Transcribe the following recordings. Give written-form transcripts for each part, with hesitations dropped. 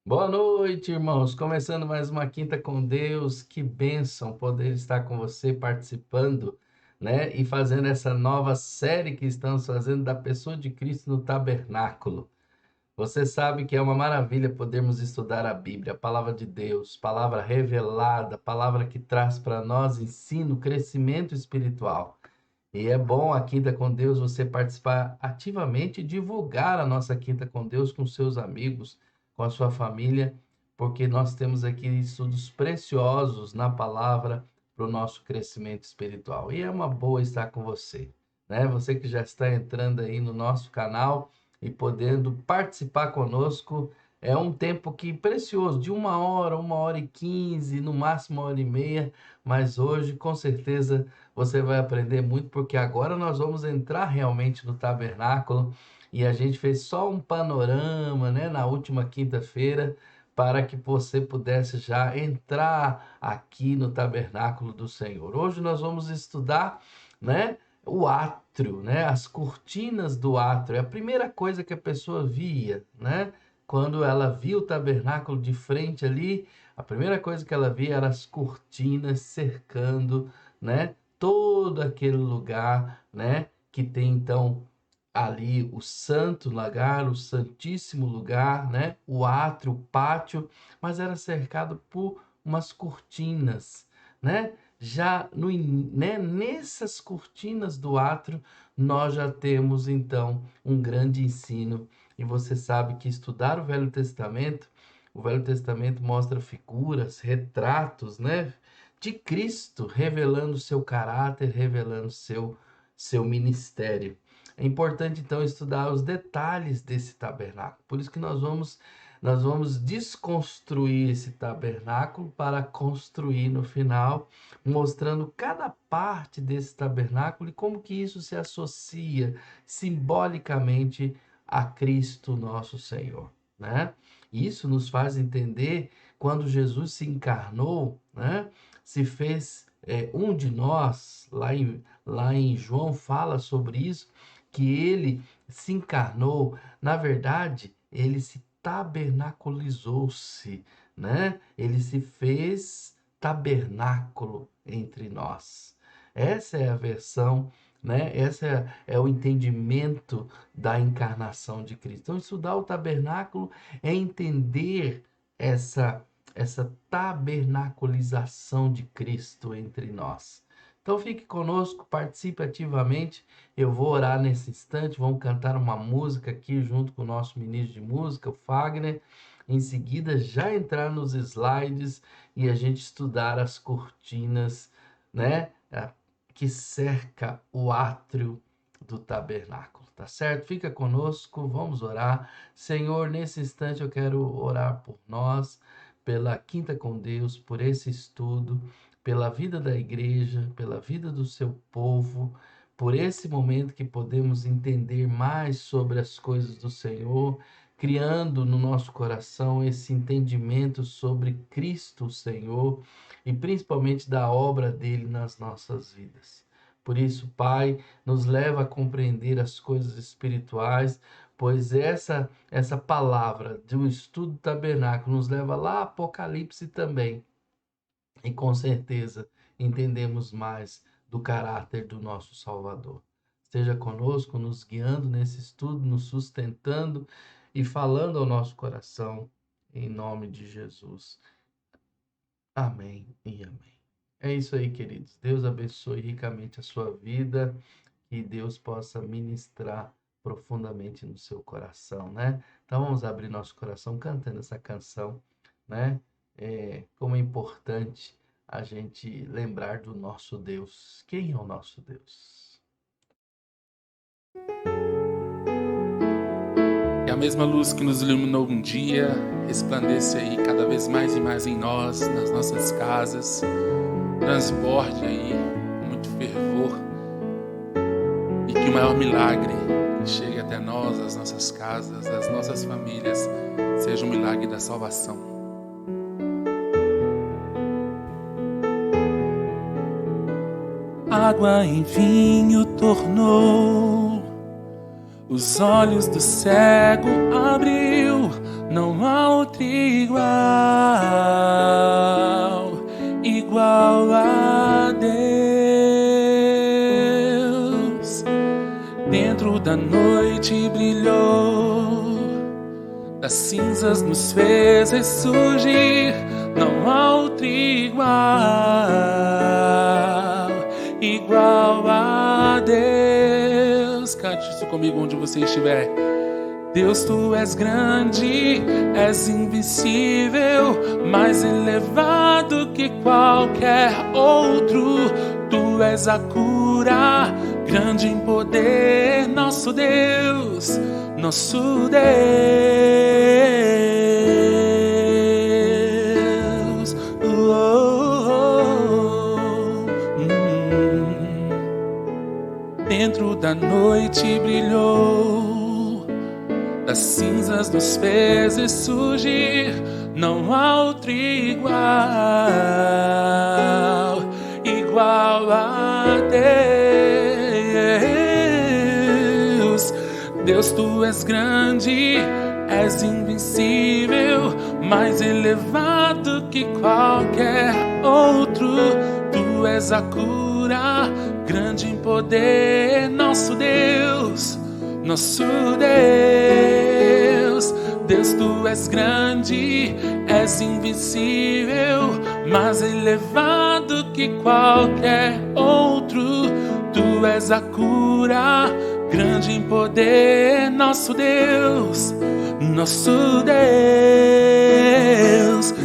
Boa noite, irmãos. Começando mais uma Quinta com Deus. Que bênção poder estar com você participando, né? E fazendo essa nova série que estamos fazendo da pessoa de Cristo no tabernáculo. Você sabe que é uma maravilha podermos estudar a Bíblia, a palavra de Deus, palavra revelada, palavra que traz para nós ensino, crescimento espiritual. E é bom a Quinta com Deus você participar ativamente e divulgar a nossa Quinta com Deus com seus amigos, com a sua família, porque nós temos aqui estudos preciosos na palavra para o nosso crescimento espiritual. E é uma boa estar com você, né? Você que já está entrando aí no nosso canal e podendo participar conosco. É um tempo que precioso, de 1 hora, 1 hora e 15, no máximo 1 hora e meia, mas hoje com certeza você vai aprender muito, porque agora nós vamos entrar realmente no tabernáculo e a gente fez só um panorama, né, na última quinta-feira, para que você pudesse já entrar aqui no tabernáculo do Senhor. Hoje nós vamos estudar, né, o átrio, né, as cortinas do átrio. É a primeira coisa que a pessoa via, né? Quando ela via o tabernáculo de frente ali, a primeira coisa que ela via era as cortinas cercando, né, todo aquele lugar, né, que tem então ali o santo lugar, o santíssimo lugar, né, o átrio, o pátio, mas era cercado por umas cortinas, né? Já no, né, nessas cortinas do átrio, nós já temos então um grande ensino. E você sabe que estudar o Velho Testamento mostra figuras, retratos, né, de Cristo, revelando seu caráter, revelando seu ministério. É importante então estudar os detalhes desse tabernáculo. Por isso que nós vamos desconstruir esse tabernáculo para construir no final, mostrando cada parte desse tabernáculo e como que isso se associa simbolicamente a Cristo nosso Senhor, né? Isso nos faz entender quando Jesus se encarnou, né? Se fez um de nós, lá em João fala sobre isso, que ele se encarnou, na verdade, ele se tabernaculizou-se, né? Ele se fez tabernáculo entre nós. Essa é a versão, né? Esse é o entendimento da encarnação de Cristo. Então, estudar o tabernáculo é entender essa tabernaculização de Cristo entre nós. Então fique conosco, participe ativamente. Eu vou orar nesse instante, vamos cantar uma música aqui junto com o nosso ministro de música, o Fagner. Em seguida, já entrar nos slides e a gente estudar as cortinas, né, que cerca o átrio do tabernáculo, tá certo? Fica conosco, vamos orar. Senhor, nesse instante eu quero orar por nós, pela Quinta com Deus, por esse estudo, pela vida da igreja, pela vida do seu povo, por esse momento que podemos entender mais sobre as coisas do Senhor, criando no nosso coração esse entendimento sobre Cristo, o Senhor, e principalmente da obra dele nas nossas vidas. Por isso, Pai, nos leva a compreender as coisas espirituais, pois essa palavra de um estudo do tabernáculo nos leva lá a Apocalipse também. E com certeza entendemos mais do caráter do nosso Salvador. Esteja conosco, nos guiando nesse estudo, nos sustentando e falando ao nosso coração, em nome de Jesus. Amém e amém. É isso aí, queridos. Deus abençoe ricamente a sua vida e Deus possa ministrar profundamente no seu coração, né? Então vamos abrir nosso coração cantando essa canção, né? Como é importante a gente lembrar do nosso Deus. Quem é o nosso Deus? Que a mesma luz que nos iluminou um dia resplandeça aí cada vez mais e mais em nós, nas nossas casas, transborde aí com muito fervor e que o maior milagre que chegue até nós, as nossas casas, as nossas famílias, seja o milagre da salvação. Água em vinho tornou, os olhos do cego abriu, não há outro igual a Deus. Dentro da noite brilhou, das cinzas nos fez ressurgir, não há outro igual a Deus. Cante isso comigo onde você estiver. Deus, tu és grande, és invencível, mais elevado que qualquer outro. Tu és a cura, grande em poder, nosso Deus, nosso Deus. Dentro da noite brilhou, das cinzas nos fez ressurgir, não há outro igual a Deus. Deus, tu és grande, és invencível, mais elevado que qualquer outro. Tu és a cura, grande em poder, nosso Deus, nosso Deus. Deus, tu és grande, és invencível, mais elevado que qualquer outro. Tu és a cura, grande em poder, nosso Deus, nosso Deus.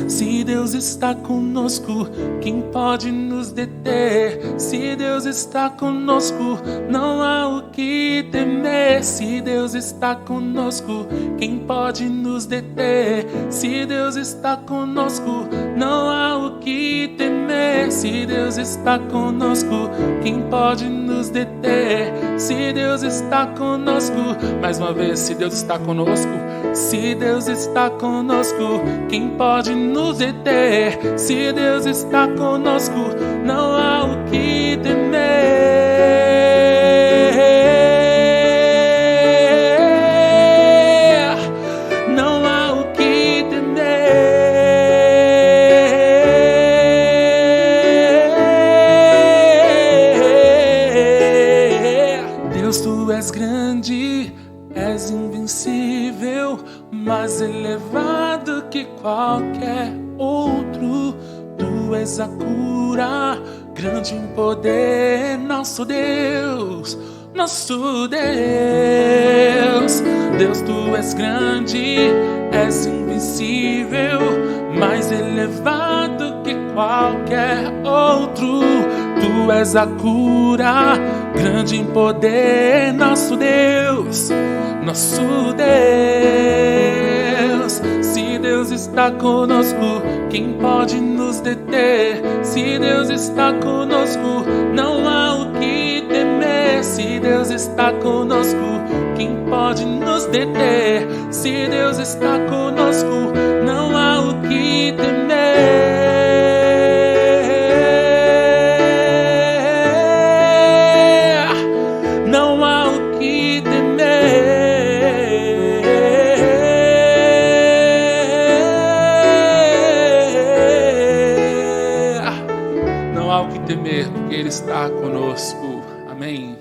Se Deus está conosco, quem pode nos deter? Se Deus está conosco, não há o que temer. Se Deus está conosco, quem pode nos deter? Se Deus está conosco, não há o que temer. Se Deus está conosco, quem pode nos deter? Se Deus está conosco, mais uma vez, se Deus está conosco, se Deus está conosco, quem pode nos deter? Se Deus está conosco, não há o que temer. Não há o que temer. Deus, tu és grande, és invencível, mais elevado que qualquer outro. Tu és a cura, grande em poder, nosso Deus, nosso Deus. Deus, tu és grande, és invencível, mais elevado que qualquer outro. Tu és a cura, grande em poder, nosso Deus, nosso Deus. Se Deus está conosco, quem pode nos deter? Se Deus está conosco, não há o que temer. Se Deus está conosco, quem pode nos deter? Se Deus está conosco, não há o que temer. Não há o que temer. Não há o que temer, porque Ele está conosco. Amém.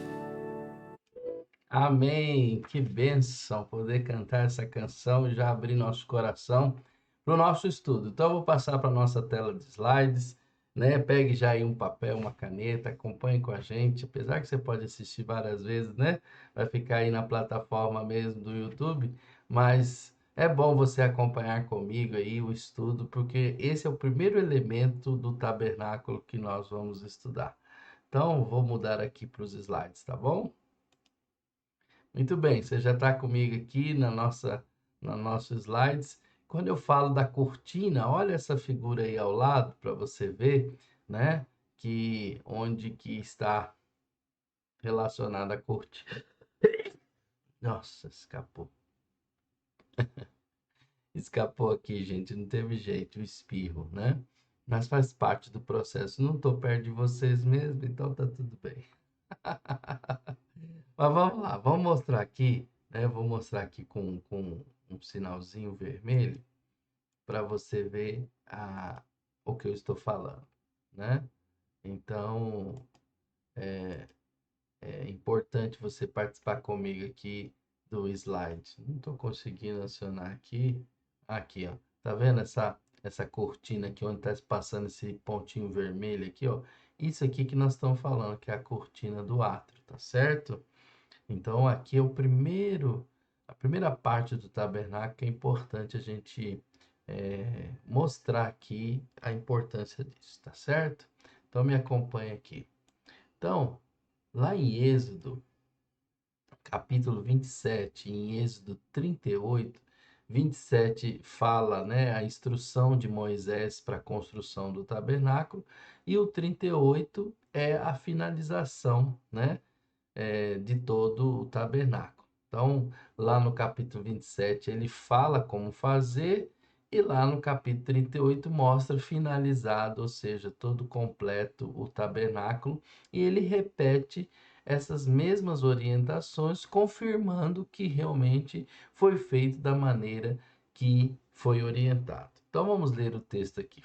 Amém. Que bênção poder cantar essa canção e já abrir nosso coração para o nosso estudo. Então, eu vou passar para a nossa tela de slides, né? Pegue já aí um papel, uma caneta, acompanhe com a gente, apesar que você pode assistir várias vezes, né? Vai ficar aí na plataforma mesmo do YouTube, mas é bom você acompanhar comigo aí o estudo, porque esse é o primeiro elemento do tabernáculo que nós vamos estudar. Então, vou mudar aqui para os slides, tá bom? Muito bem, você já está comigo aqui na nossos slides. Quando eu falo da cortina, olha essa figura aí ao lado para você ver, né? Que onde que está relacionada a cortina. Nossa, escapou. Escapou aqui, gente, não teve jeito, o espirro, né? Mas faz parte do processo. Não estou perto de vocês mesmo, então tá tudo bem. Mas vamos lá, vamos mostrar aqui, né? Vou mostrar aqui com um sinalzinho vermelho para você ver o que eu estou falando, né? Então, é importante você participar comigo aqui do slide. Não estou conseguindo acionar aqui. Aqui, ó. Tá vendo essa cortina aqui, onde está passando esse pontinho vermelho aqui, ó? Isso aqui que nós estamos falando, que é a cortina do átrio, tá certo? Então, aqui é a primeira parte do tabernáculo que é importante a gente mostrar aqui a importância disso, tá certo? Então, me acompanha aqui. Então, lá em Êxodo, capítulo 27, em Êxodo 38, 27 fala, né, a instrução de Moisés para a construção do tabernáculo, e o 38 é a finalização, né, de todo o tabernáculo. Então, lá no capítulo 27, ele fala como fazer, e lá no capítulo 38 mostra finalizado, ou seja, todo completo o tabernáculo, e ele repete essas mesmas orientações, confirmando que realmente foi feito da maneira que foi orientado. Então, vamos ler o texto aqui.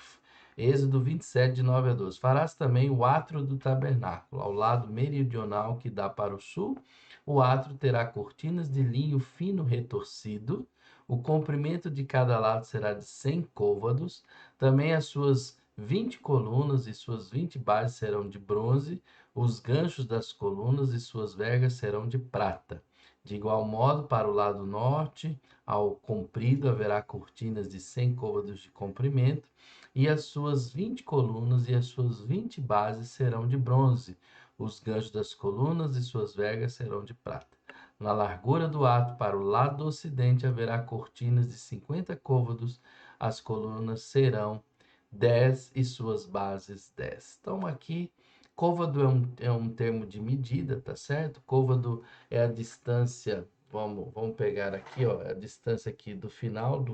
Êxodo 27, de 9 a 12. Farás também o átrio do tabernáculo, ao lado meridional que dá para o sul. O átrio terá cortinas de linho fino retorcido. O comprimento de cada lado será de 100 côvados. Também as suas 20 colunas e suas 20 bases serão de bronze. Os ganchos das colunas e suas vergas serão de prata. De igual modo, para o lado norte, ao comprido, haverá cortinas de 100 côvados de comprimento, e as suas 20 colunas e as suas 20 bases serão de bronze. Os ganchos das colunas e suas vergas serão de prata. Na largura do átrio, para o lado do ocidente, haverá cortinas de 50 côvados. As colunas serão 10 e suas bases 10. Então, aqui, côvado é um termo de medida, tá certo? Côvado é a distância, vamos pegar aqui, ó, a distância aqui do final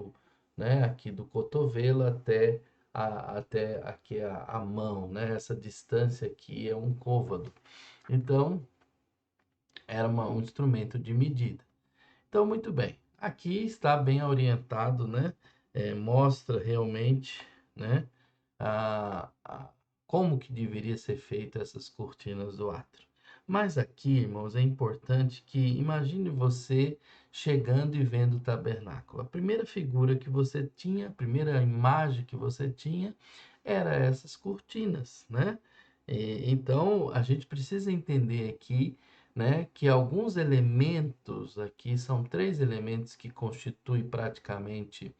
né, aqui do cotovelo até aqui a mão, né? Essa distância aqui é um côvado. Então, era um instrumento de medida. Então, muito bem. Aqui está bem orientado, né? Mostra realmente, né? Como que deveria ser feita essas cortinas do átrio. Mas aqui, irmãos, é importante que imagine você chegando e vendo o tabernáculo. A primeira figura que você tinha, a primeira imagem que você tinha, era essas cortinas, né? Então, a gente precisa entender aqui, né, que alguns elementos aqui, são 3 elementos que constituem praticamente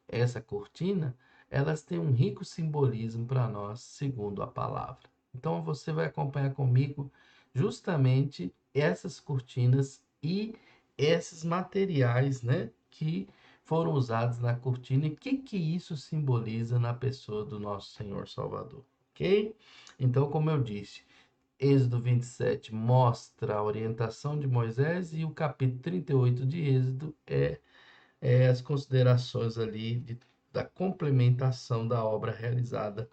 essa cortina, elas têm um rico simbolismo para nós, segundo a palavra. Então você vai acompanhar comigo justamente essas cortinas e esses materiais, né, que foram usados na cortina e o que isso simboliza na pessoa do nosso Senhor Salvador, ok? Então, como eu disse, Êxodo 27 mostra a orientação de Moisés e o capítulo 38 de Êxodo é as considerações ali da complementação da obra realizada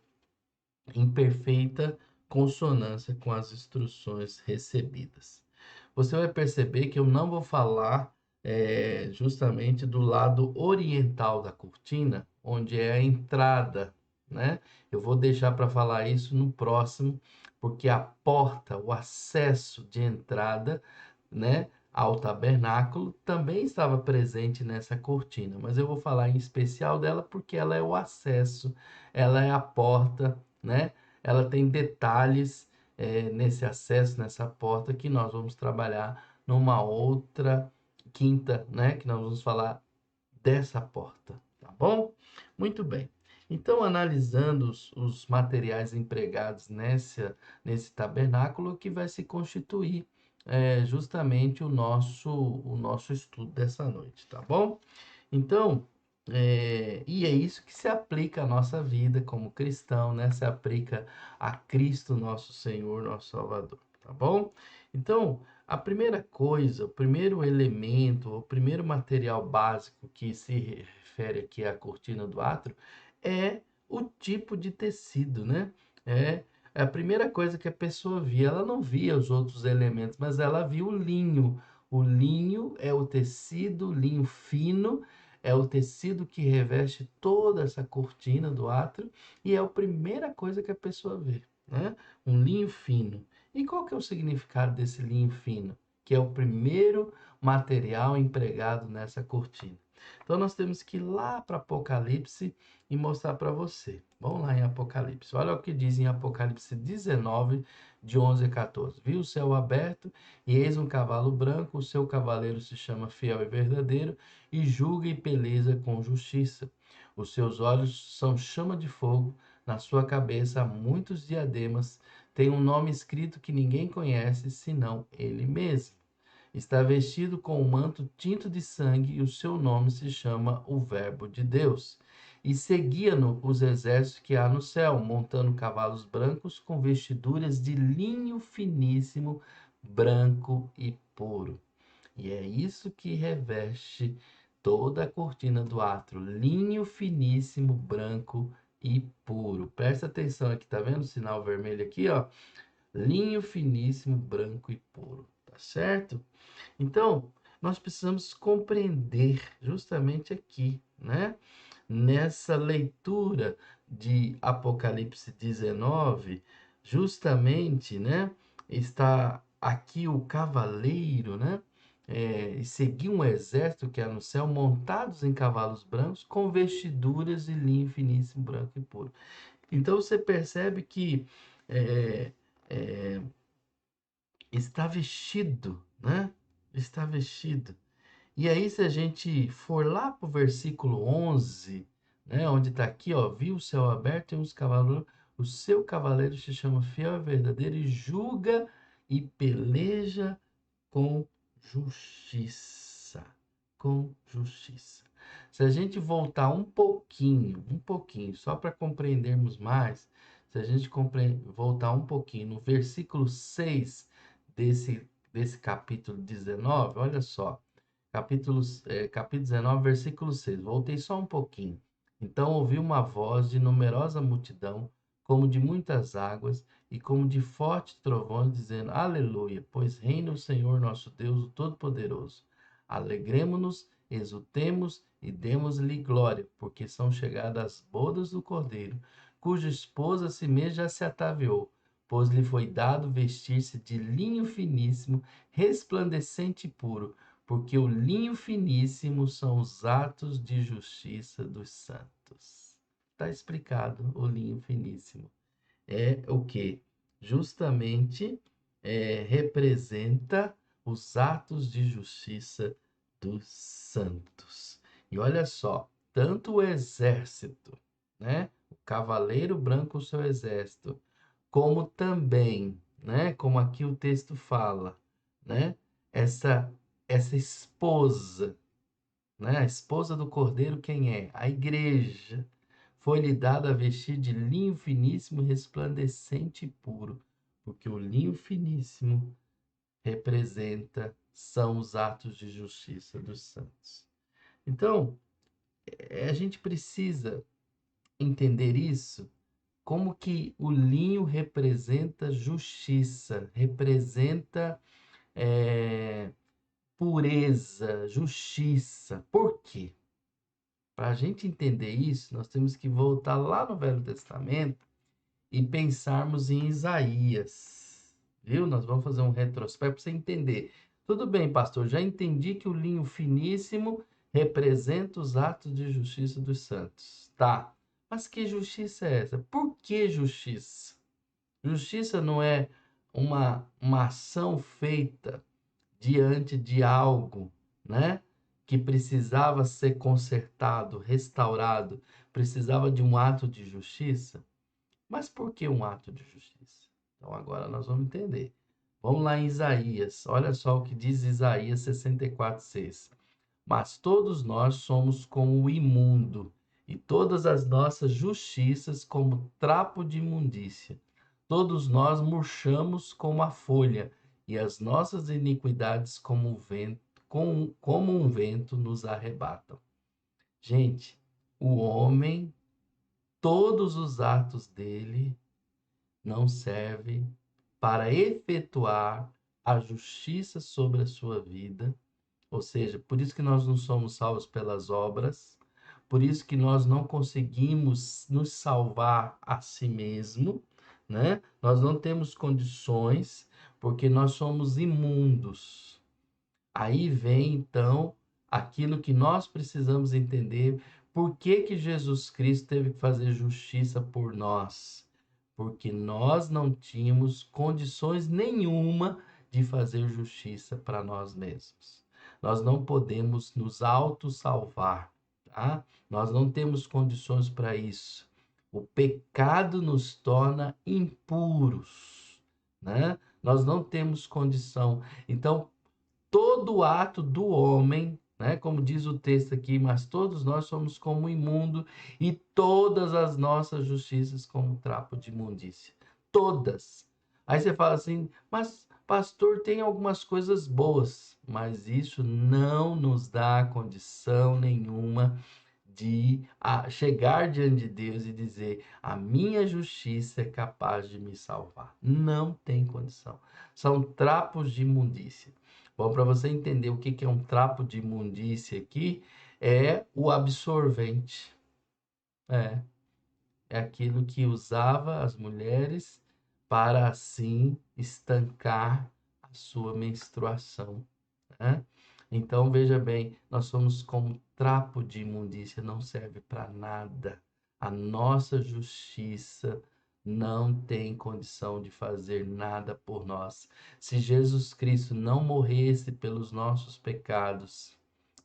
em perfeita consonância com as instruções recebidas. Você vai perceber que eu não vou falar justamente do lado oriental da cortina, onde é a entrada, né? Eu vou deixar para falar isso no próximo, porque a porta, o acesso de entrada, né, ao tabernáculo também estava presente nessa cortina, mas eu vou falar em especial dela porque ela é o acesso, ela é a porta, né? Ela tem detalhes nesse acesso, nessa porta, que nós vamos trabalhar numa outra quinta, né? Que nós vamos falar dessa porta, tá bom? Muito bem. Então, analisando os materiais empregados nesse tabernáculo, que vai se constituir justamente o nosso estudo dessa noite, tá bom? Então, e é isso que se aplica à nossa vida como cristão, né? Se aplica a Cristo, nosso Senhor, nosso Salvador, tá bom? Então, a primeira coisa, o primeiro elemento, o primeiro material básico que se refere aqui à cortina do átrio é o tipo de tecido, né? É a primeira coisa que a pessoa via. Ela não via os outros elementos, mas ela via o linho. O linho é o tecido, linho fino, é o tecido que reveste toda essa cortina do átrio e é a primeira coisa que a pessoa vê, né? Um linho fino. E qual que é o significado desse linho fino? Que é o primeiro material empregado nessa cortina. Então nós temos que ir lá para Apocalipse e mostrar para você. Vamos lá em Apocalipse. Olha o que diz em Apocalipse 19, de 11 a 14. Vi o céu aberto e eis um cavalo branco, o seu cavaleiro se chama Fiel e Verdadeiro e julga e peleja com justiça. Os seus olhos são chama de fogo, na sua cabeça há muitos diademas, tem um nome escrito que ninguém conhece senão ele mesmo. Está vestido com um manto tinto de sangue e o seu nome se chama o Verbo de Deus. E seguia-no os exércitos que há no céu, montando cavalos brancos com vestiduras de linho finíssimo, branco e puro. E é isso que reveste toda a cortina do átrio, linho finíssimo, branco e puro. Presta atenção aqui, tá vendo o sinal vermelho aqui, ó? Linho finíssimo, branco e puro, tá certo? Então, nós precisamos compreender justamente aqui, né? Nessa leitura de Apocalipse 19, justamente, né? Está aqui o cavaleiro, né? E seguia um exército que era no céu, montados em cavalos brancos, com vestiduras de linho finíssimo, branco e puro. Então você percebe que é, é, está vestido, né? Está vestido. E aí, se a gente for lá para o versículo 11, né? Onde está aqui, ó, viu o céu aberto e os cavalos, o seu cavaleiro se chama Fiel e Verdadeiro e julga e peleja com justiça. Com justiça. Se a gente voltar um pouquinho, só para compreendermos mais, se a gente voltar um pouquinho no versículo 6 desse capítulo 19, olha só, capítulo 19, versículo 6, voltei só um pouquinho. Então ouvi uma voz de numerosa multidão, como de muitas águas, e como de fortes trovões, dizendo: Aleluia, pois reina o Senhor nosso Deus, o Todo-Poderoso. Alegremo-nos, exultemos e demos-lhe glória, porque são chegadas as bodas do Cordeiro, cuja esposa si mesma já se ataviou, pois lhe foi dado vestir-se de linho finíssimo, resplandecente e puro, porque o linho finíssimo são os atos de justiça dos santos. Está explicado o linho finíssimo. É o que? Justamente representa os atos de justiça dos santos. E olha só, tanto o exército, né? O cavaleiro branco, o seu exército, como também, né? Como aqui o texto fala, né? Essa essa esposa, né? A esposa do Cordeiro, quem é? A igreja. Foi-lhe dada a vestir de linho finíssimo, resplandecente e puro, porque o linho finíssimo são os atos de justiça dos santos. Então, a gente precisa entender isso, como que o linho representa justiça, representa é, pureza, justiça. Por quê? Para a gente entender isso, nós temos que voltar lá no Velho Testamento e pensarmos em Isaías. Viu? Nós vamos fazer um retrospecto para você entender. Tudo bem, pastor, já entendi que o linho finíssimo representa os atos de justiça dos santos. Tá, mas que justiça é essa? Por que justiça? Justiça não é uma ação feita diante de algo, né? Que precisava ser consertado, restaurado, precisava de um ato de justiça. Mas por que um ato de justiça? Então agora nós vamos entender. Vamos lá em Isaías. Olha só o que diz Isaías 64:6. Mas todos nós somos como o imundo, e todas as nossas justiças como trapo de imundícia. Todos nós murchamos como a folha, e as nossas iniquidades como um vento, como um vento nos arrebatam. Gente, o homem, todos os atos dele não servem para efetuar a justiça sobre a sua vida, Ou seja, por isso que nós não somos salvos pelas obras, por isso que nós não conseguimos nos salvar a si mesmo, né? Nós não temos condições, porque nós somos imundos. Aí vem, então, aquilo que nós precisamos entender, por que que Jesus Cristo teve que fazer justiça por nós? Porque nós não tínhamos condições nenhuma de fazer justiça para nós mesmos. Nós não podemos nos auto-salvar, tá? Nós não temos condições para isso. O pecado nos torna impuros, né? Nós não temos condição. Então, todo ato do homem, né? Como diz o texto aqui, mas todos nós somos como imundo e todas as nossas justiças como trapo de imundícia. Todas. Aí você fala assim, mas pastor, tem algumas coisas boas, mas isso não nos dá condição nenhuma de chegar diante de Deus e dizer: a minha justiça é capaz de me salvar. Não tem condição. São trapos de imundícia. Bom, para você entender o que é um trapo de imundícia aqui, é o absorvente. É, é aquilo que usava as mulheres para assim estancar a sua menstruação, né? Então, veja bem, nós somos como trapo de imundícia, não serve para nada. A nossa justiça não tem condição de fazer nada por nós. Se Jesus Cristo não morresse pelos nossos pecados,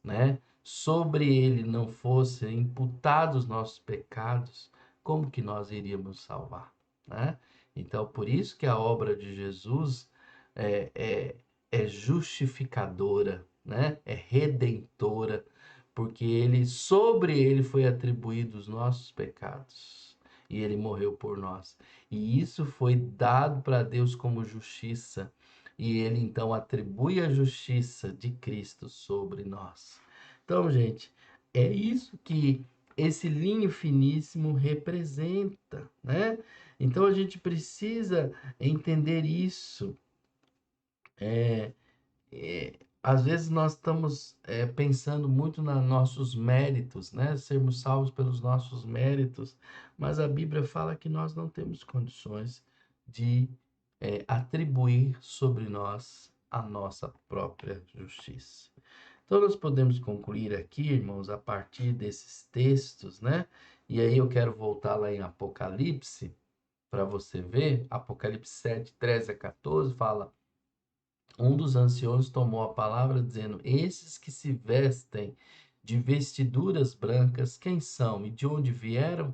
né? Sobre ele não fossem imputados os nossos pecados, como que nós iríamos salvar, né? Então, por isso que a obra de Jesus é, é, é justificadora, né? É redentora, porque sobre ele foi atribuído os nossos pecados e ele morreu por nós. E isso foi dado para Deus como justiça, e ele então atribui a justiça de Cristo sobre nós. Então, gente, é isso que esse linho finíssimo representa, né? Então a gente precisa entender isso. É, Às vezes nós estamos pensando muito nos nossos méritos, né? Sermos salvos pelos nossos méritos, mas a Bíblia fala que nós não temos condições de atribuir sobre nós a nossa própria justiça. Então nós podemos concluir aqui, irmãos, a partir desses textos, né? E aí eu quero voltar lá em Apocalipse para você ver. Apocalipse 7, 13 a 14 fala: um dos anciões tomou a palavra, dizendo: esses que se vestem de vestiduras brancas, quem são e de onde vieram?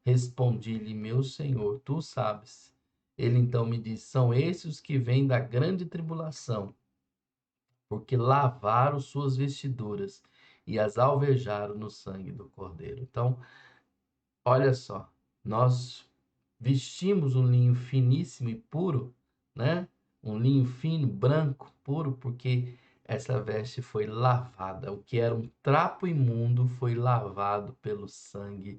Respondi-lhe: meu senhor, tu sabes. Ele então me disse: são esses os que vêm da grande tribulação, porque lavaram suas vestiduras e as alvejaram no sangue do Cordeiro. Então, olha só, nós vestimos um linho finíssimo e puro, né? Um linho fino, branco, puro, porque essa veste foi lavada. O que era um trapo imundo foi lavado pelo sangue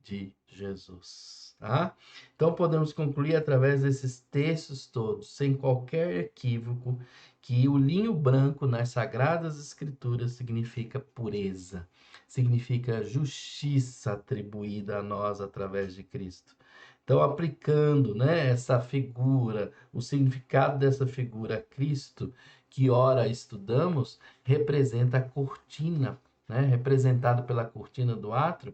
de Jesus, tá? Então podemos concluir através desses textos todos, sem qualquer equívoco, que o linho branco nas Sagradas Escrituras significa pureza, significa justiça atribuída a nós através de Cristo. Então, aplicando, né, essa figura, o significado dessa figura a Cristo, que ora estudamos, representa a cortina, né, representada pela cortina do átrio,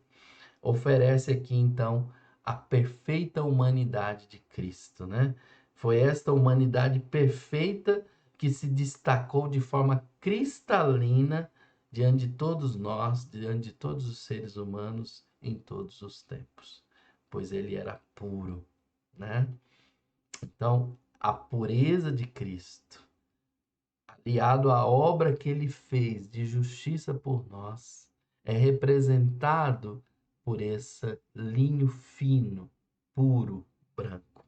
oferece aqui então a perfeita humanidade de Cristo, né? Foi esta humanidade perfeita que se destacou de forma cristalina diante de todos nós, diante de todos os seres humanos em todos os tempos, pois ele era puro, né? Então, a pureza de Cristo, aliado à obra que ele fez de justiça por nós, é representado por esse linho fino, puro, branco.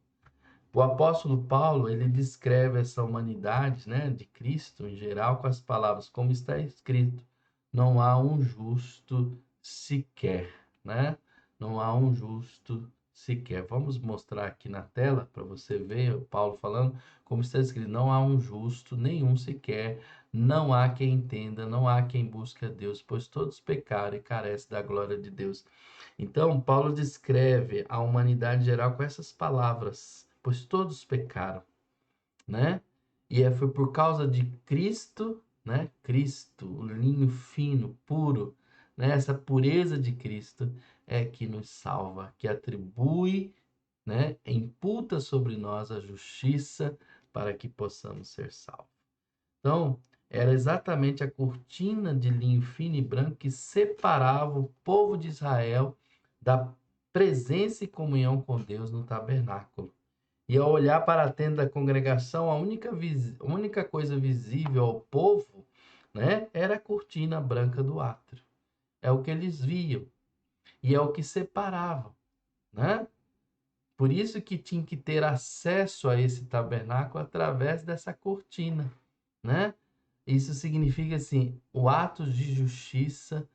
O apóstolo Paulo, ele descreve essa humanidade, né, de Cristo em geral com as palavras: como está escrito, não há um justo sequer, né? Não há um justo sequer. Vamos mostrar aqui na tela para você ver o Paulo falando como está escrito: não há um justo nenhum sequer, não há quem entenda, não há quem busque a Deus, pois todos pecaram e carecem da glória de Deus. Então, Paulo descreve a humanidade geral com essas palavras, pois todos pecaram, né? E foi por causa de Cristo, né? Cristo, o linho fino, puro, né? Essa pureza de Cristo é que nos salva, que atribui, né? Imputa sobre nós a justiça para que possamos ser salvos. Então, era exatamente a cortina de linho fino e branco que separava o povo de Israel da presença e comunhão com Deus no tabernáculo. E ao olhar para a tenda da congregação, a única coisa visível ao povo, né, era a cortina branca do átrio. É o que eles viam e é o que separava, né? Por isso que tinha que ter acesso a esse tabernáculo através dessa cortina, né? Isso significa assim, o ato de justiça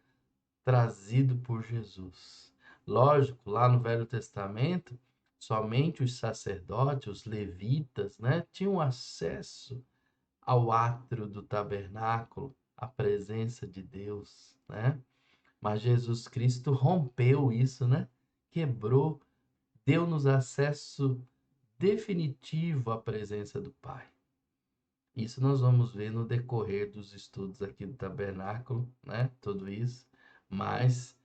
trazido por Jesus. Lógico, lá no Velho Testamento, somente os sacerdotes, os levitas, né, tinham acesso ao átrio do tabernáculo, à presença de Deus, né? Mas Jesus Cristo rompeu isso, né? Quebrou, deu-nos acesso definitivo à presença do Pai. Isso nós vamos ver no decorrer dos estudos aqui do tabernáculo, né? Tudo isso. Mas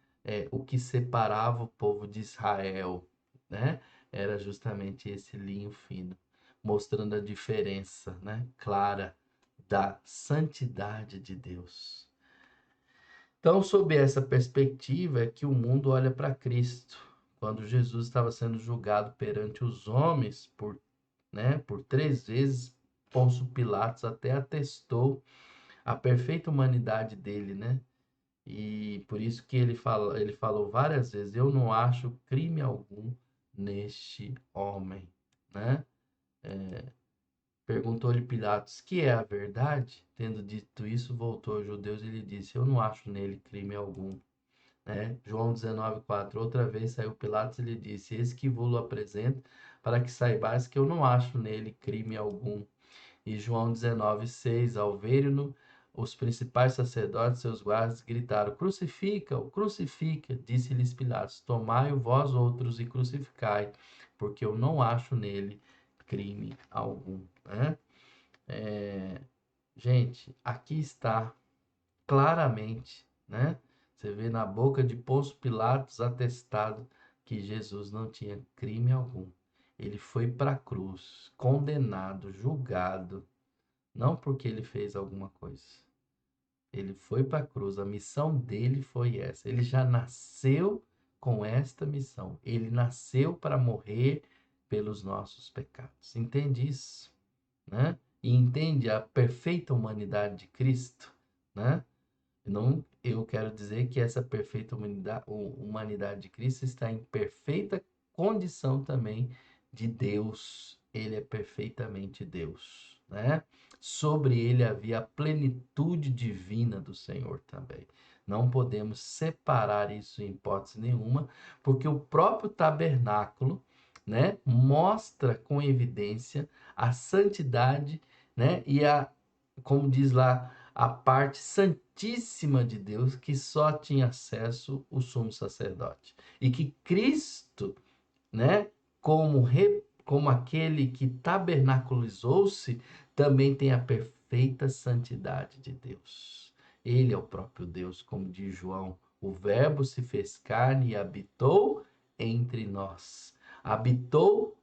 o que separava o povo de Israel, né? Era justamente esse linho fino, mostrando a diferença, né? Clara da santidade de Deus. Então, sob essa perspectiva, é que o mundo olha para Cristo. Quando Jesus estava sendo julgado perante os homens por 3 vezes, Pôncio Pilatos até atestou a perfeita humanidade dele, né? E por isso que ele falou várias vezes: eu não acho crime algum neste homem, né? Perguntou-lhe Pilatos: que é a verdade? Tendo dito isso, voltou aos judeus e lhe disse: eu não acho nele crime algum, né? João 19:4. Outra vez saiu Pilatos e lhe disse: eis que vos apresento, para que saibais que eu não acho nele crime algum. E João 19:6, ao verem-no, os principais sacerdotes e seus guardas gritaram: crucifica-o, crucifica. Disse-lhes Pilatos: tomai-o vós outros e crucificai, porque eu não acho nele crime algum, né? Gente, aqui está claramente, né? Você vê na boca de Pôncio Pilatos atestado que Jesus não tinha crime algum. Ele foi para a cruz, condenado, julgado, não porque ele fez alguma coisa. Ele foi para a cruz, a missão dele foi essa. Ele já nasceu com esta missão. Ele nasceu para morrer pelos nossos pecados. Entende isso, né? E entende a perfeita humanidade de Cristo, né? Não, eu quero dizer que essa perfeita humanidade de Cristo está em perfeita condição também de Deus. Ele é perfeitamente Deus, né? Sobre ele havia a plenitude divina do Senhor também. Não podemos separar isso em hipótese nenhuma, porque o próprio tabernáculo, né, mostra com evidência a santidade, né, como diz lá, a parte santíssima de Deus que só tinha acesso o sumo sacerdote. E que Cristo, né, como aquele que tabernaculizou-se, também tem a perfeita santidade de Deus. Ele é o próprio Deus, como diz João: o Verbo se fez carne e habitou entre nós. Habitou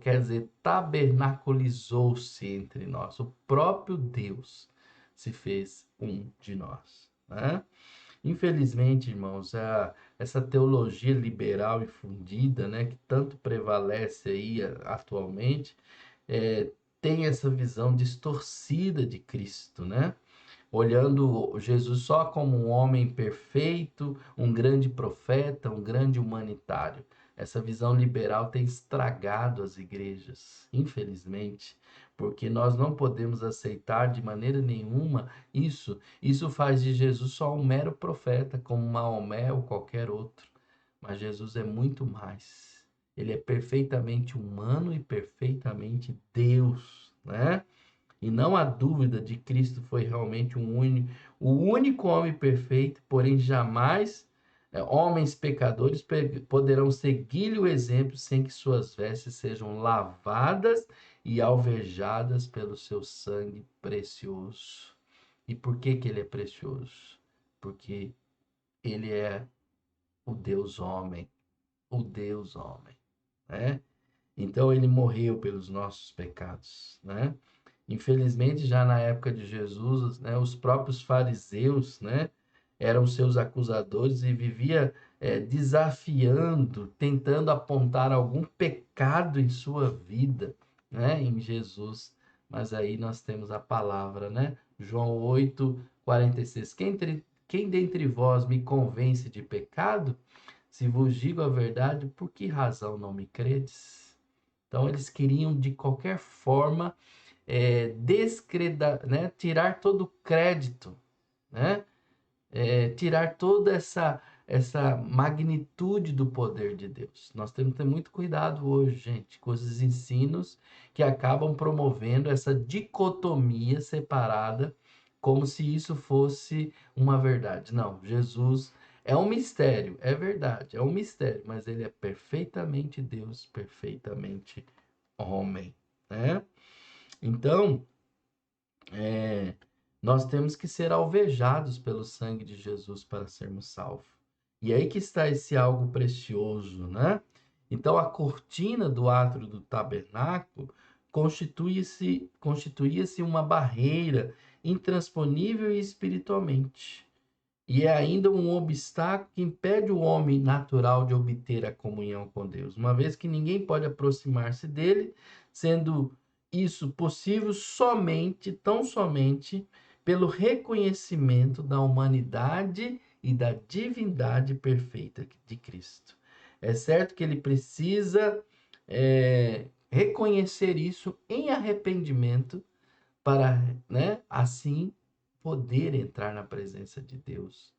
quer dizer, tabernaculizou-se entre nós. O próprio Deus se fez um de nós, né? Infelizmente, irmãos, essa teologia liberal infundida, né, que tanto prevalece aí atualmente, tem essa visão distorcida de Cristo, né? Olhando Jesus só como um homem perfeito, um grande profeta, um grande humanitário. Essa visão liberal tem estragado as igrejas, infelizmente, porque nós não podemos aceitar de maneira nenhuma isso. Isso faz de Jesus só um mero profeta, como Maomé ou qualquer outro. Mas Jesus é muito mais. Ele é perfeitamente humano e perfeitamente Deus, né? E não há dúvida de que Cristo foi realmente o único homem perfeito, porém jamais homens pecadores poderão seguir-lhe o exemplo sem que suas vestes sejam lavadas e alvejadas pelo seu sangue precioso. E por que que ele é precioso? Porque ele é o Deus homem, o Deus homem, né? Então ele morreu pelos nossos pecados, né? Infelizmente, já na época de Jesus, né, os próprios fariseus, né, eram seus acusadores e vivia desafiando, tentando apontar algum pecado em sua vida, né, em Jesus. Mas aí nós temos a palavra, né? João 8:46. Quem dentre vós me convence de pecado? Se vos digo a verdade, por que razão não me credes? Então eles queriam de qualquer forma né, tirar todo o crédito, né? Tirar toda essa magnitude do poder de Deus. Nós temos que ter muito cuidado hoje, gente, com esses ensinos que acabam promovendo essa dicotomia separada, como se isso fosse uma verdade. Não, Jesus é um mistério, é verdade, é um mistério, mas ele é perfeitamente Deus, perfeitamente homem, né? Então, é, nós temos que ser alvejados pelo sangue de Jesus para sermos salvos. E aí que está esse algo precioso, né? Então, a cortina do átrio do tabernáculo constituía-se uma barreira intransponível espiritualmente. E é ainda um obstáculo que impede o homem natural de obter a comunhão com Deus, uma vez que ninguém pode aproximar-se dele, sendo isso possível somente, tão somente, pelo reconhecimento da humanidade e da divindade perfeita de Cristo. É certo que ele precisa reconhecer isso em arrependimento para, né, assim poder entrar na presença de Deus.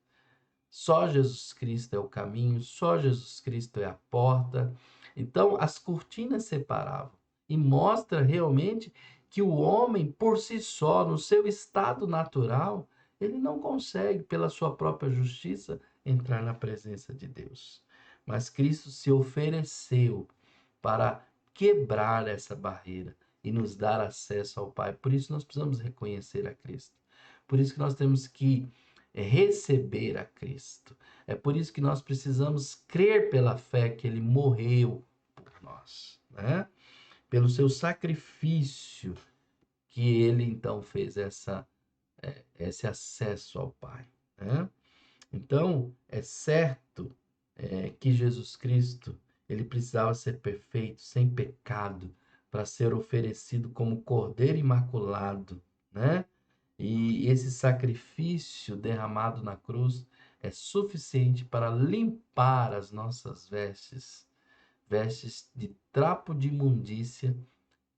Só Jesus Cristo é o caminho, só Jesus Cristo é a porta. Então, as cortinas separavam e mostra realmente que o homem por si só, no seu estado natural, ele não consegue, pela sua própria justiça, entrar na presença de Deus. Mas Cristo se ofereceu para quebrar essa barreira e nos dar acesso ao Pai. Por isso nós precisamos reconhecer a Cristo. Por isso que nós temos que receber a Cristo. É por isso que nós precisamos crer pela fé que ele morreu por nós, né? Pelo seu sacrifício que ele então fez esse acesso ao Pai, né? Então, é certo que Jesus Cristo, ele precisava ser perfeito, sem pecado, para ser oferecido como Cordeiro Imaculado, né? E esse sacrifício derramado na cruz é suficiente para limpar as nossas vestes, vestes de trapo de imundícia.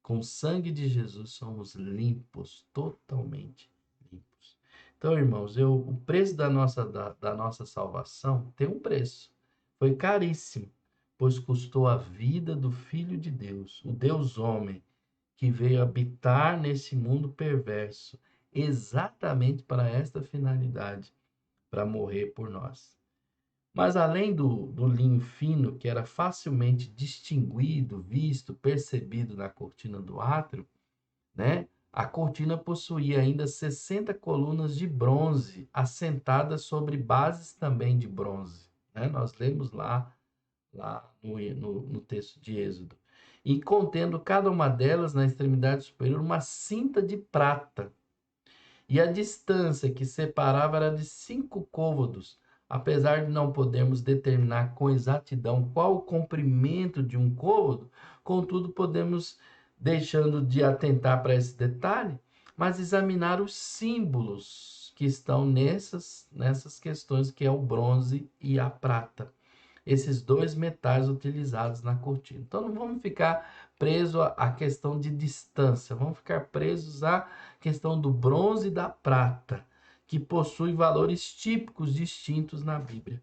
Com o sangue de Jesus somos limpos, totalmente limpos. Então, irmãos, o preço da nossa salvação tem um preço. Foi caríssimo, pois custou a vida do Filho de Deus, o Deus homem, que veio habitar nesse mundo perverso, exatamente para esta finalidade, para morrer por nós. Mas além do linho fino, que era facilmente distinguido, visto, percebido na cortina do átrio, né? A cortina possuía ainda 60 colunas de bronze, assentadas sobre bases também de bronze, né? Nós lemos lá no texto de Êxodo. E contendo cada uma delas, na extremidade superior, uma cinta de prata. E a distância que separava era de 5 côvados, apesar de não podermos determinar com exatidão qual o comprimento de um côvado, contudo podemos, deixando de atentar para esse detalhe, mas examinar os símbolos que estão nessas questões, que é o bronze e a prata, esses dois metais utilizados na cortina. Então não vamos ficar presos à questão de distância, vamos ficar presos à questão do bronze e da prata, que possuem valores típicos distintos na Bíblia.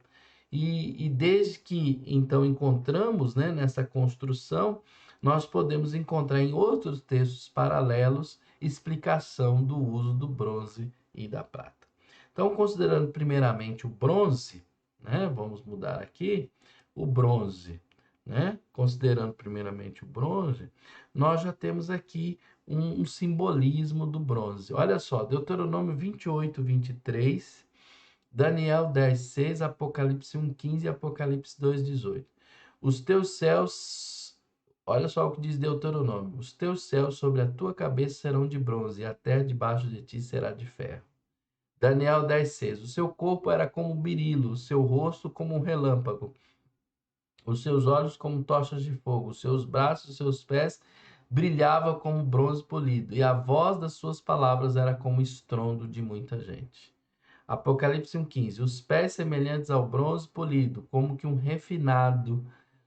E desde que então encontramos, né, nessa construção, nós podemos encontrar em outros textos paralelos explicação do uso do bronze e da prata. Então, considerando primeiramente o bronze, né? Vamos mudar aqui o bronze, né? Considerando primeiramente o bronze, nós já temos aqui um simbolismo do bronze. Olha só, Deuteronômio 28, 23, Daniel 10, 6, Apocalipse 1, 15 e Apocalipse 2, 18. Os teus céus, olha só o que diz Deuteronômio, os teus céus sobre a tua cabeça serão de bronze e a terra debaixo de ti será de ferro. Daniel 10, 6, o seu corpo era como berilo, o seu rosto como um relâmpago, os seus olhos como tochas de fogo, os seus braços e seus pés brilhavam como bronze polido, e a voz das suas palavras era como estrondo de muita gente. Apocalipse 1,15. Os pés semelhantes ao bronze polido, como que um refinado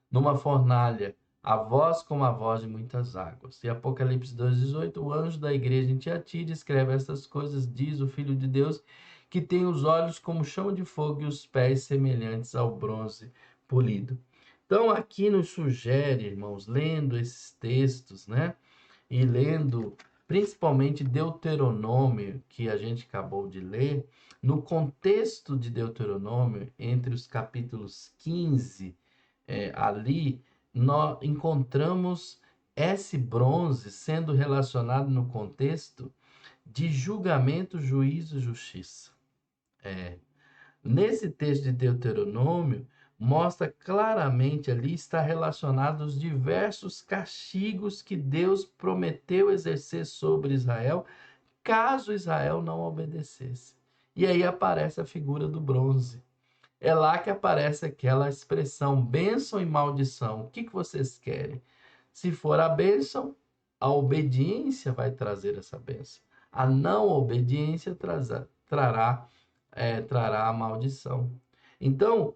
numa fornalha, a voz como a voz de muitas águas. E Apocalipse 2,18. O anjo da igreja em Tiatira escreve estas coisas, diz o Filho de Deus, que tem os olhos como chama de fogo e os pés semelhantes ao bronze polido. Então, aqui nos sugere, irmãos, lendo esses textos, né? E lendo principalmente Deuteronômio, que a gente acabou de ler, no contexto de Deuteronômio, entre os capítulos 15, ali, nós encontramos esse bronze sendo relacionado no contexto de julgamento, juízo e justiça. Nesse texto de Deuteronômio, mostra claramente ali, está relacionado os diversos castigos que Deus prometeu exercer sobre Israel, caso Israel não obedecesse. E aí aparece a figura do bronze. É lá que aparece aquela expressão bênção e maldição. O que vocês querem? Se for a bênção, a obediência vai trazer essa bênção. A não obediência trará a maldição. Então,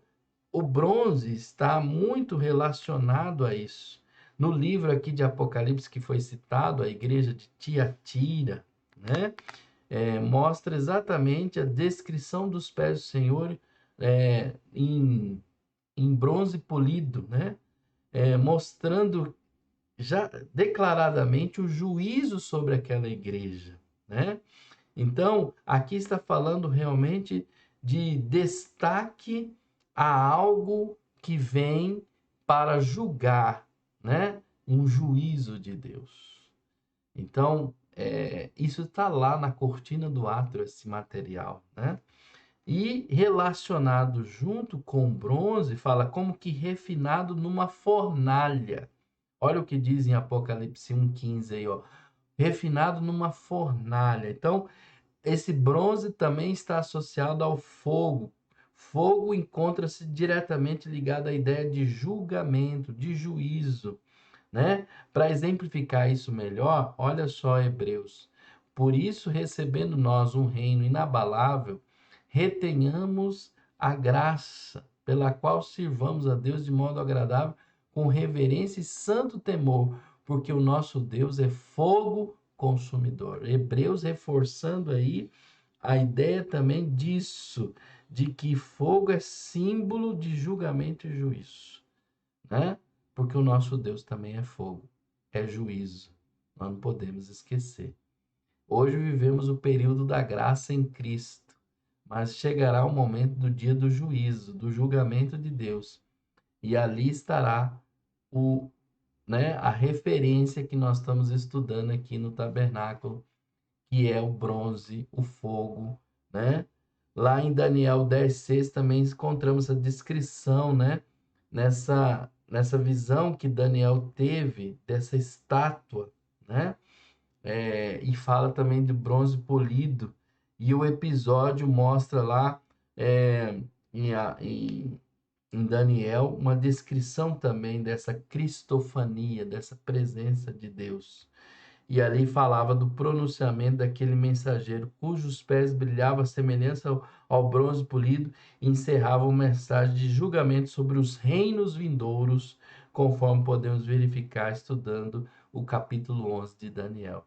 o bronze está muito relacionado a isso. No livro aqui de Apocalipse que foi citado, a igreja de Tiatira, né? Mostra exatamente a descrição dos pés do Senhor em bronze polido, né? Mostrando já declaradamente o juízo sobre aquela igreja, né? Então, aqui está falando realmente de destaque a algo que vem para julgar, né? Um juízo de Deus. Então, isso está lá na cortina do átrio, esse material, né? E relacionado junto com o bronze, fala como que refinado numa fornalha. Olha o que diz em Apocalipse 1,15 aí, ó. Refinado numa fornalha. Então, esse bronze também está associado ao fogo. Fogo encontra-se diretamente ligado à ideia de julgamento, de juízo, né? Para exemplificar isso melhor, olha só Hebreus. Por isso, recebendo nós um reino inabalável, retenhamos a graça pela qual sirvamos a Deus de modo agradável, com reverência e santo temor, porque o nosso Deus é fogo consumidor. Hebreus reforçando aí a ideia também disso, de que fogo é símbolo de julgamento e juízo, né? Porque o nosso Deus também é fogo, é juízo. Nós não podemos esquecer. Hoje vivemos o período da graça em Cristo, mas chegará o momento do dia do juízo, do julgamento de Deus. E ali estará a referência que nós estamos estudando aqui no tabernáculo, que é o bronze, o fogo, né? Lá em Daniel 10,6 também encontramos a descrição, né? Nessa visão que Daniel teve dessa estátua, né? E fala também de bronze polido. E o episódio mostra lá em, em Daniel uma descrição também dessa cristofania, dessa presença de Deus. E ali falava do pronunciamento daquele mensageiro, cujos pés brilhavam à semelhança ao bronze polido, e encerrava uma mensagem de julgamento sobre os reinos vindouros, conforme podemos verificar estudando o capítulo 11 de Daniel.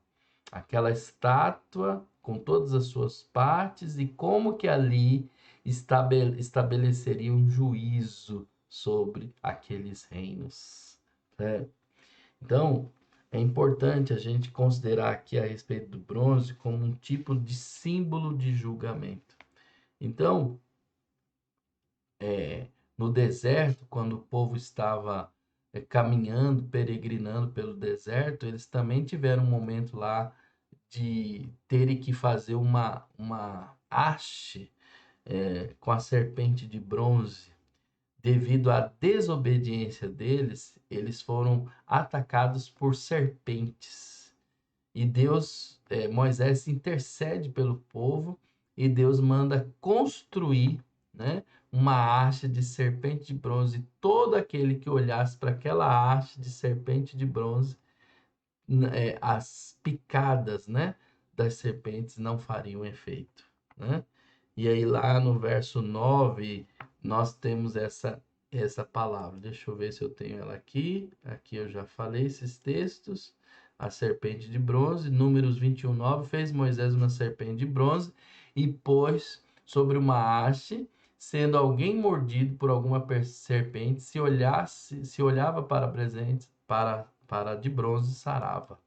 Aquela estátua com todas as suas partes e como que ali estabeleceria um juízo sobre aqueles reinos. Então, É importante a gente considerar aqui a respeito do bronze como um tipo de símbolo de julgamento. Então, no deserto, quando o povo estava caminhando, peregrinando pelo deserto, eles também tiveram um momento lá de terem que fazer uma haste com a serpente de bronze. Devido à desobediência deles, eles foram atacados por serpentes. E Moisés intercede pelo povo e Deus manda construir, né, uma haste de serpente de bronze. Todo aquele que olhasse para aquela haste de serpente de bronze, as picadas, né, das serpentes não fariam efeito, né? E aí lá no verso 9, nós temos essa palavra. Deixa eu ver se eu tenho ela aqui. Aqui eu já falei esses textos. A serpente de bronze, Números 21:9, fez Moisés uma serpente de bronze e pôs sobre uma haste, sendo alguém mordido por alguma serpente, se olhava para presentes, para de bronze sarava.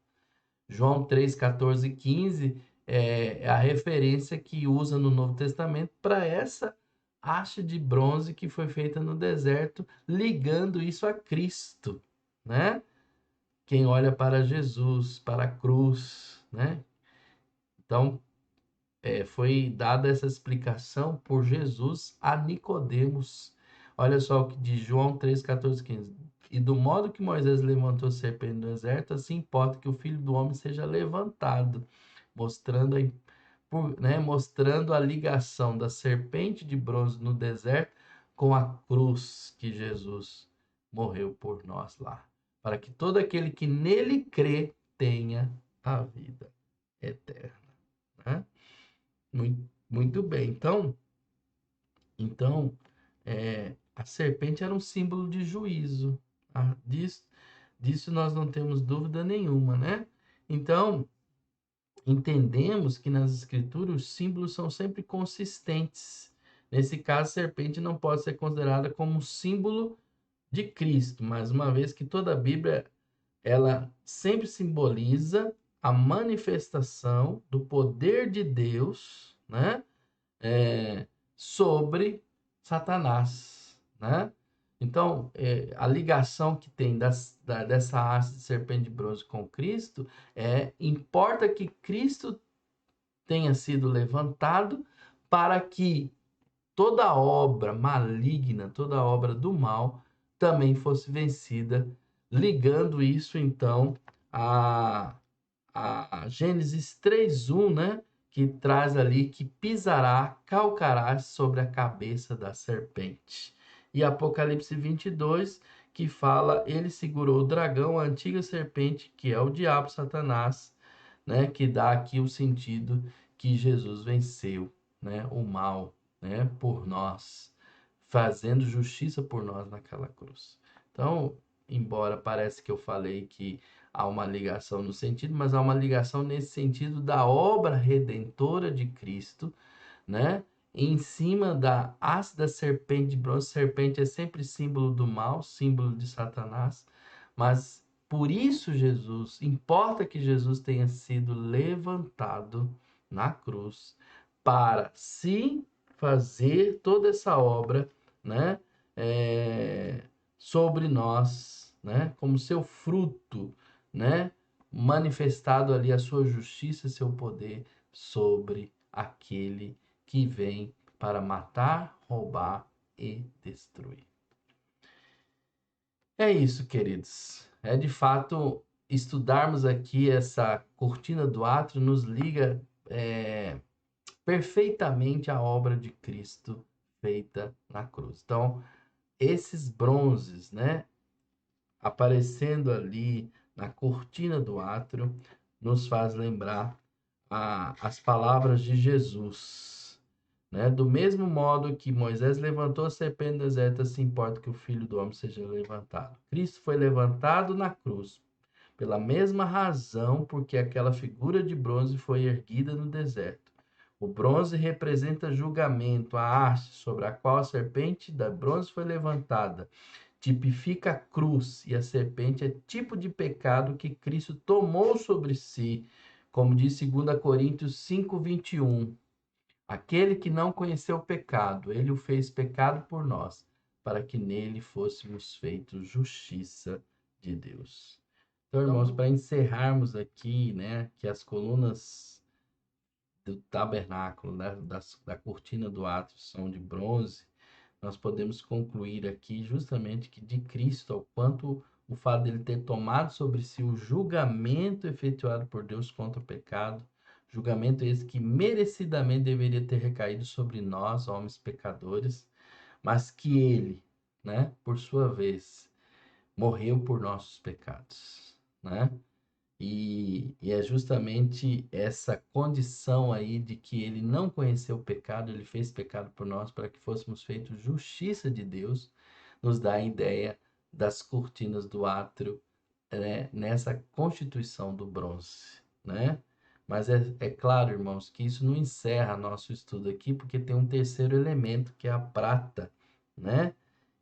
João 3, 14 e 15 é a referência que usa no Novo Testamento para essa haste de bronze que foi feita no deserto, ligando isso a Cristo, né? Quem olha para Jesus, para a cruz, né? Então, foi dada essa explicação por Jesus a Nicodemos. Olha só o que diz João 3, 14, 15. E do modo que Moisés levantou a serpente no deserto, assim importa que o Filho do Homem seja levantado, mostrando mostrando a ligação da serpente de bronze no deserto com a cruz que Jesus morreu por nós lá, para que todo aquele que nele crê tenha a vida eterna, né? Muito bem. Então, a serpente era um símbolo de juízo. Disso nós não temos dúvida nenhuma, né? Então, entendemos que nas escrituras os símbolos são sempre consistentes. Nesse caso, a serpente não pode ser considerada como um símbolo de Cristo, mas uma vez que toda a Bíblia ela sempre simboliza a manifestação do poder de Deus, né? Sobre Satanás, né? Então, a ligação que tem dessa haste de serpente de bronze com Cristo importa que Cristo tenha sido levantado para que toda obra maligna, toda obra do mal também fosse vencida, ligando isso então a Gênesis 3:1, né? Que traz ali que pisará, calcarás sobre a cabeça da serpente. E Apocalipse 22, que fala, ele segurou o dragão, a antiga serpente, que é o diabo, Satanás, né? Que dá aqui o sentido que Jesus venceu, né? O mal, né? Por nós, fazendo justiça por nós naquela cruz. Então, embora parece que eu falei que há uma ligação no sentido, mas há uma ligação nesse sentido da obra redentora de Cristo, né? Em cima da haste da serpente de bronze. Serpente é sempre símbolo do mal, símbolo de Satanás, mas por isso importa que Jesus tenha sido levantado na cruz para sim fazer toda essa obra, né? Sobre nós, né? Como seu fruto, né? Manifestado ali a sua justiça, seu poder sobre aquele que vem para matar, roubar e destruir. É isso, queridos. De fato, estudarmos aqui essa cortina do átrio nos liga perfeitamente à obra de Cristo feita na cruz. Então, esses bronzes, né, aparecendo ali na cortina do átrio, nos faz lembrar as palavras de Jesus, né? Do mesmo modo que Moisés levantou a serpente no deserto, assim importa que o Filho do Homem seja levantado. Cristo foi levantado na cruz, pela mesma razão porque aquela figura de bronze foi erguida no deserto. O bronze representa julgamento, a haste sobre a qual a serpente da bronze foi levantada tipifica a cruz e a serpente é tipo de pecado que Cristo tomou sobre si, como diz 2 Coríntios 5:21. Aquele que não conheceu o pecado, ele o fez pecado por nós, para que nele fôssemos feitos justiça de Deus. Então, irmãos, para encerrarmos aqui, né, que as colunas do tabernáculo, né, da cortina do átrio são de bronze, nós podemos concluir aqui justamente que de Cristo, ao quanto o fato dele ter tomado sobre si o julgamento efetuado por Deus contra o pecado, julgamento esse que merecidamente deveria ter recaído sobre nós, homens pecadores, mas que ele, né, por sua vez, morreu por nossos pecados, né? E é justamente essa condição aí de que ele não conheceu o pecado, ele fez pecado por nós para que fôssemos feitos justiça de Deus, nos dá a ideia das cortinas do átrio, né, nessa constituição do bronze, né? Mas é claro, irmãos, que isso não encerra nosso estudo aqui, porque tem um terceiro elemento, que é a prata, né?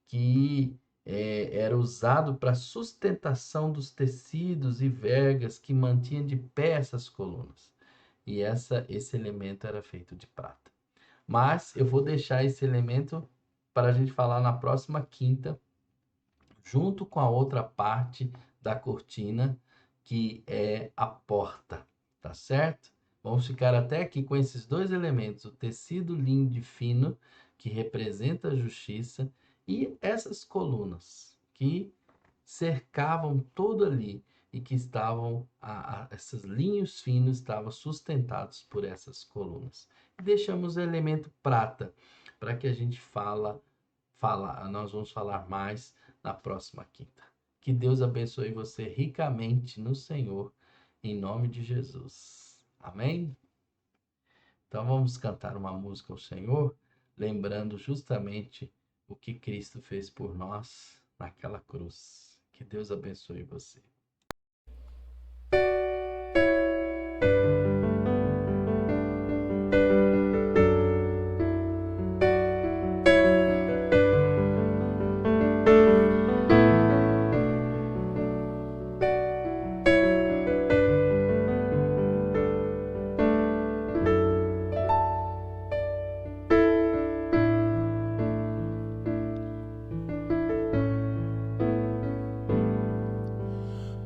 Que era usado para sustentação dos tecidos e vergas que mantinham de pé essas colunas. E esse elemento era feito de prata. Mas eu vou deixar esse elemento para a gente falar na próxima quinta, junto com a outra parte da cortina, que é a porta, tá certo? Vamos ficar até aqui com esses dois elementos, o tecido lindo e fino, que representa a justiça, e essas colunas que cercavam todo ali e que estavam, esses linhos finos estavam sustentados por essas colunas. E deixamos o elemento prata para que a gente nós vamos falar mais na próxima quinta. Que Deus abençoe você ricamente no Senhor, em nome de Jesus. Amém? Então vamos cantar uma música ao Senhor, lembrando justamente o que Cristo fez por nós naquela cruz. Que Deus abençoe você.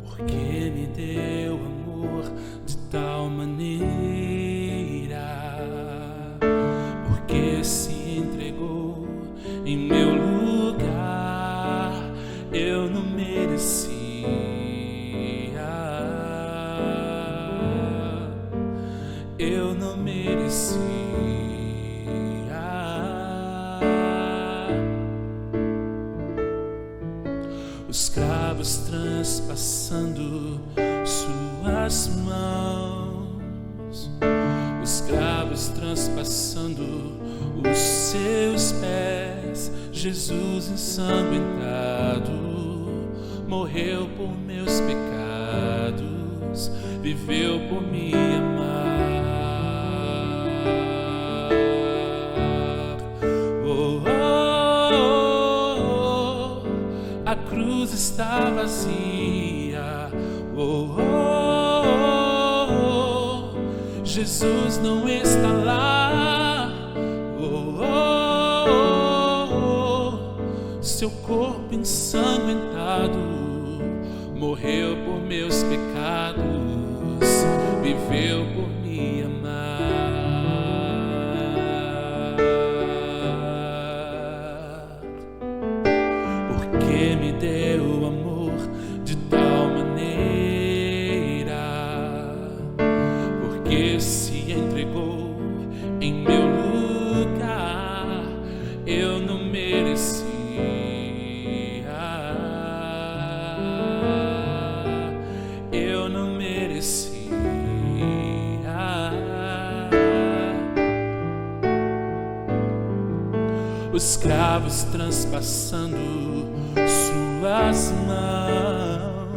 Porque me deu amor de tal maneira, porque se entregou em meu lugar, eu não merecia, eu não merecia. Os cravos transpassando suas mãos, os cravos transpassando os seus pés. Jesus ensanguentado morreu por meus pecados, viveu por me amar. A cruz está vazia. Jesus não está lá. Seu corpo ensanguentado morreu por meus pecados, viveu por me amar. Porque me deu amor de tal maneira, porque se entregou em meu lugar, eu não merecia, eu não merecia. Os cravos transpassando suas mãos,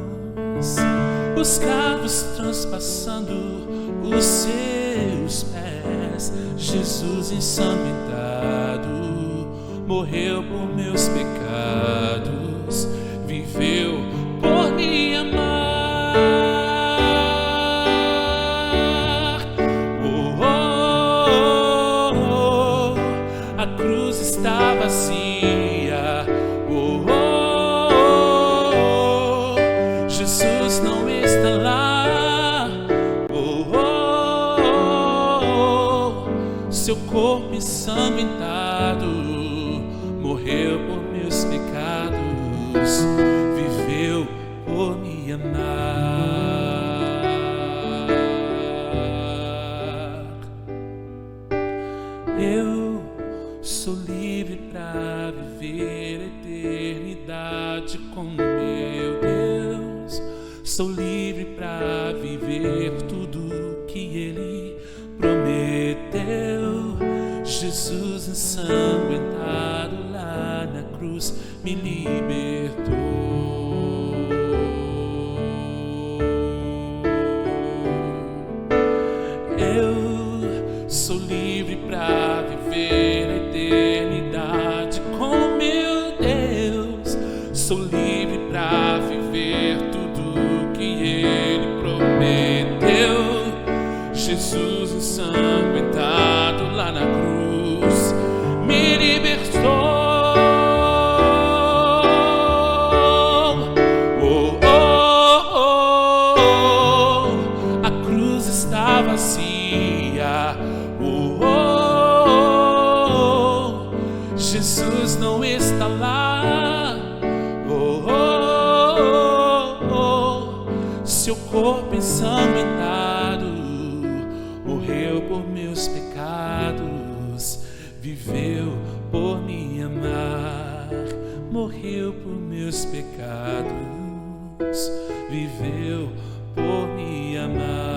os cravos transpassando os seus pés. Jesus ensanguentado morreu por meus pecados, viveu por me amar. Oh, oh, oh, a cruz está vazia. Oh, oh, oh, Jesus não está lá. Oh, oh, oh, seu corpo ensanguentado morreu por meus pecados, viveu por me amar. Eu sou livre para viver a eternidade com meu Deus. Sou livre para viver tudo que Ele prometeu. Jesus ensanguentado lá na cruz me libertou. Eu sou livre para viver a eternidade com meu Deus. Sou livre para viver tudo que Ele prometeu. Jesus ensanguentado lá na cruz me libertou. Oh, oh, oh, oh, a cruz está vazia. Oh, oh, oh, Jesus não está lá. Oh, oh, oh, seu corpo ensanguentado morreu por meus pecados, viveu por me amar. Morreu por meus pecados, viveu por me amar.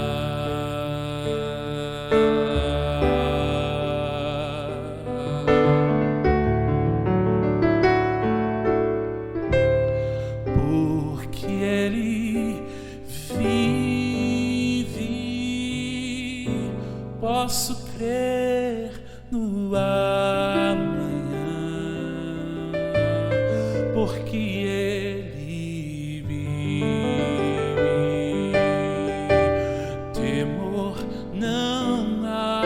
Porque Ele vive, posso crer no amanhã. Porque Ele vive, temor não há.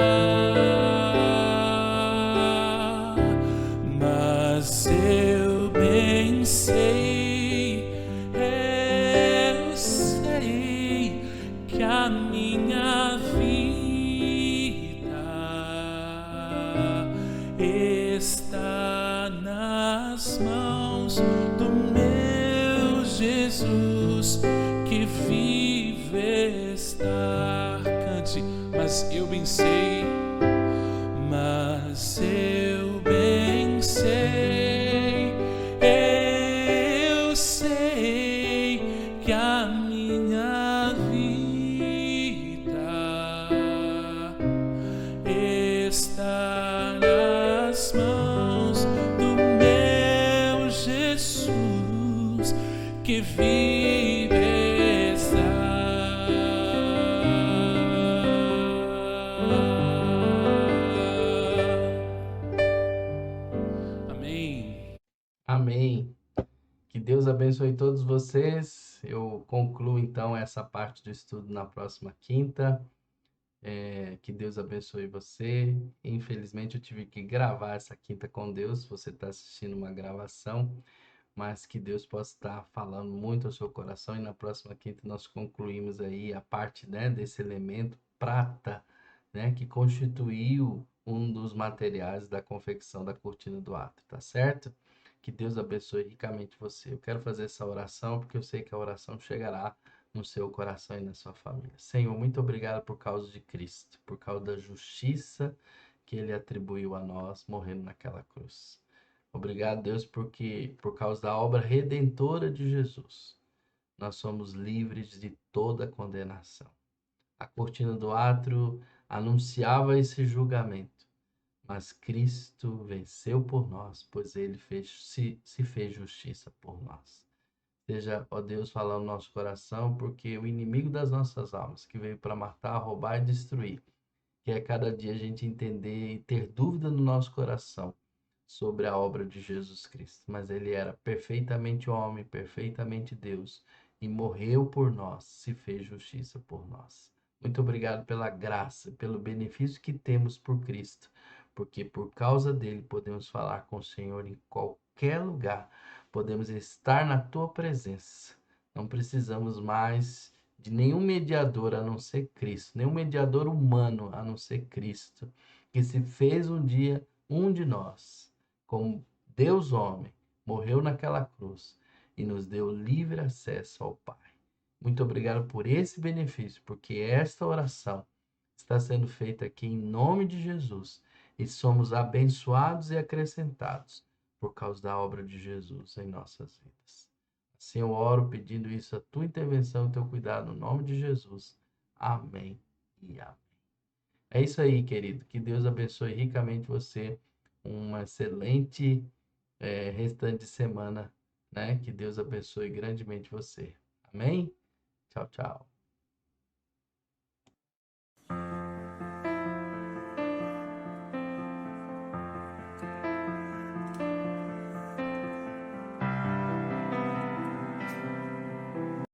Mas eu bem sei, eu sei que a minha vida está nas mãos do meu Jesus, que vive estar. Cante, mas eu bem sei, mas eu bem sei, eu sei que a minha vida está nas mãos do meu Jesus, que vive está. Amém. Amém. Que Deus abençoe todos vocês. Eu concluo então essa parte do estudo na próxima quinta. Que Deus abençoe você. Infelizmente eu tive que gravar essa quinta com Deus. Você está assistindo uma gravação, mas que Deus possa estar falando muito ao seu coração. E na próxima quinta nós concluímos aí a parte, né, desse elemento prata, né, que constituiu um dos materiais da confecção da cortina do átrio, tá certo? Que Deus abençoe ricamente você. Eu quero fazer essa oração porque eu sei que a oração chegará no seu coração e na sua família. Senhor, muito obrigado por causa de Cristo, por causa da justiça que Ele atribuiu a nós, morrendo naquela cruz. Obrigado, Deus, porque por causa da obra redentora de Jesus, nós somos livres de toda condenação. A cortina do átrio anunciava esse julgamento, mas Cristo venceu por nós, pois Ele se fez justiça por nós. Seja, ó Deus, falando no nosso coração, porque o inimigo das nossas almas, que veio para matar, roubar e destruir, que é cada dia a gente entender e ter dúvida no nosso coração sobre a obra de Jesus Cristo, mas ele era perfeitamente homem, perfeitamente Deus e morreu por nós, se fez justiça por nós. Muito obrigado pela graça, pelo benefício que temos por Cristo, porque por causa dele podemos falar com o Senhor em qualquer lugar, podemos estar na tua presença. Não precisamos mais de nenhum mediador a não ser Cristo, nenhum mediador humano a não ser Cristo, que se fez um dia um de nós, como Deus homem, morreu naquela cruz e nos deu livre acesso ao Pai. Muito obrigado por esse benefício, porque esta oração está sendo feita aqui em nome de Jesus e somos abençoados e acrescentados por causa da obra de Jesus em nossas vidas. Assim eu oro pedindo isso, a tua intervenção e teu cuidado, no nome de Jesus. Amém e amém. É isso aí, querido. Que Deus abençoe ricamente você. Uma excelente restante de semana, né? Que Deus abençoe grandemente você. Amém? Tchau, tchau.